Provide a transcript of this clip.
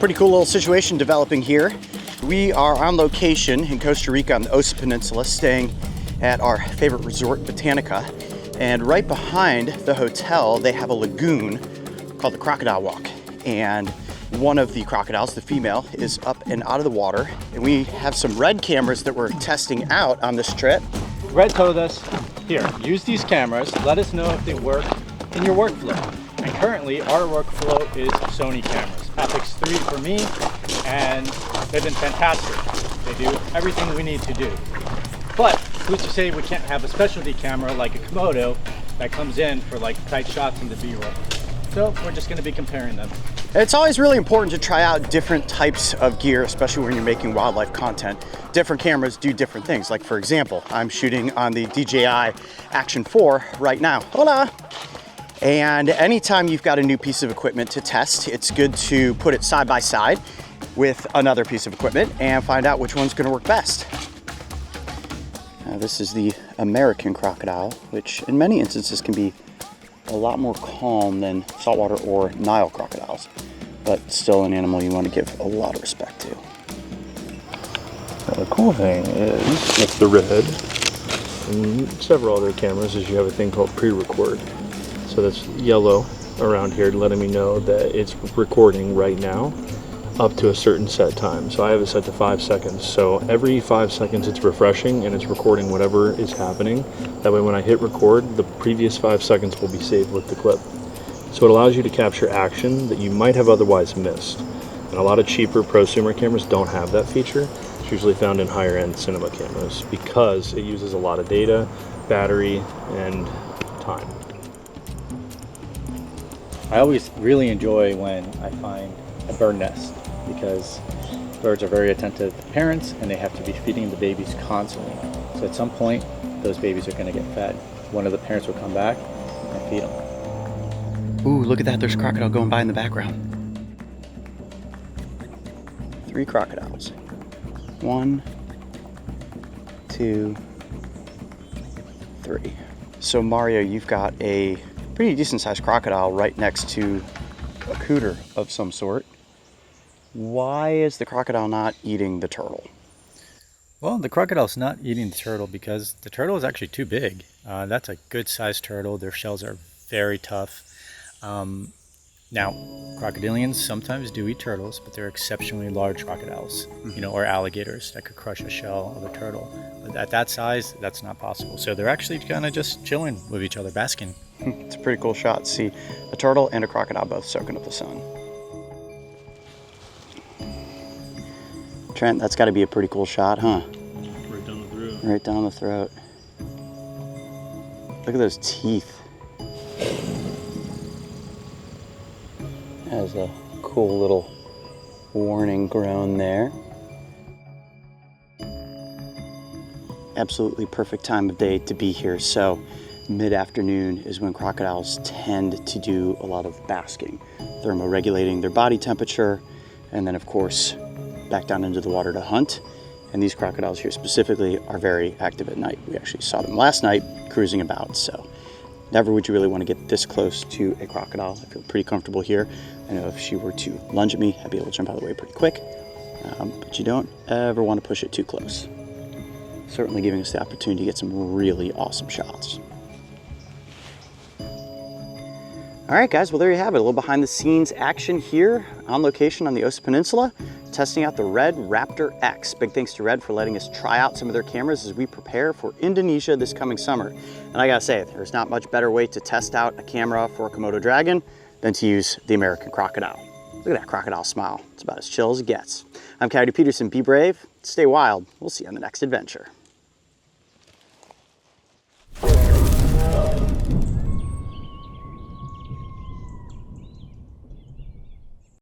pretty cool little situation developing here. We are on location in Costa Rica on the Osa Peninsula, staying at our favorite resort, Botanica. And right behind the hotel, they have a lagoon called the Crocodile Walk. And one of the crocodiles, the female, is up and out of the water. And we have some Red cameras that we're testing out on this trip. Red told us, here, use these cameras, let us know if they work in your workflow. And currently, our workflow is Sony cameras. Apix 3 for me, and they've been fantastic. They do everything we need to do. But who's to say we can't have a specialty camera like a Komodo that comes in for like tight shots in the B-roll. So we're just gonna be comparing them. It's always really important to try out different types of gear, especially when you're making wildlife content. Different cameras do different things. Like for example, I'm shooting on the DJI Action 4 right now. Hola! And anytime you've got a new piece of equipment to test, it's good to put it side by side with another piece of equipment and find out which one's gonna work best. This is the American crocodile, which in many instances can be a lot more calm than saltwater or Nile crocodiles, but still an animal you want to give a lot of respect to. Now the cool thing is, with the Red and several other cameras, is you have a thing called Prerecord. So that's yellow around here letting me know that it's recording right now up to a certain set time. So I have it set to 5 seconds. So every 5 seconds it's refreshing and it's recording whatever is happening. That way when I hit record, the previous 5 seconds will be saved with the clip. So it allows you to capture action that you might have otherwise missed. And a lot of cheaper prosumer cameras don't have that feature. It's usually found in higher end cinema cameras because it uses a lot of data, battery, and time. I always really enjoy when I find a bird nest because birds are very attentive to parents and they have to be feeding the babies constantly. So at some point, those babies are going to get fed. One of the parents will come back and feed them. Ooh, look at that. There's a crocodile going by in the background. 3 crocodiles. 1, 2, 3. So Mario, you've got a pretty decent sized crocodile right next to a cooter of some sort. Why is the crocodile not eating the turtle? Well, the crocodile's not eating the turtle because the turtle is actually too big. That's a good sized turtle. Their shells are very tough. Now, crocodilians sometimes do eat turtles, but they're exceptionally large crocodiles, or alligators that could crush a shell of a turtle. But at that size, that's not possible. So they're actually kind of just chilling with each other, basking. It's a pretty cool shot to see a turtle and a crocodile both soaking up the sun. Trent, that's got to be a pretty cool shot, huh? Right down the throat. Right down the throat. Look at those teeth. Has a cool little warning groan there. Absolutely perfect time of day to be here. So mid-afternoon is when crocodiles tend to do a lot of basking, thermoregulating their body temperature, and then of course back down into the water to hunt. And these crocodiles here specifically are very active at night. We actually saw them last night cruising about, so never would you really want to get this close to a crocodile. I feel pretty comfortable here. I know if she were to lunge at me, I'd be able to jump out of the way pretty quick, but you don't ever want to push it too close. Certainly giving us the opportunity to get some really awesome shots. All right, guys, well, there you have it. A little behind the scenes action here on location on the Osa Peninsula, testing out the Red Raptor X. Big thanks to Red for letting us try out some of their cameras as we prepare for Indonesia this coming summer. And I gotta say, there's not much better way to test out a camera for a Komodo dragon than to use the American crocodile. Look at that crocodile smile. It's about as chill as it gets. I'm Coyote Peterson. Be brave, stay wild. We'll see you on the next adventure.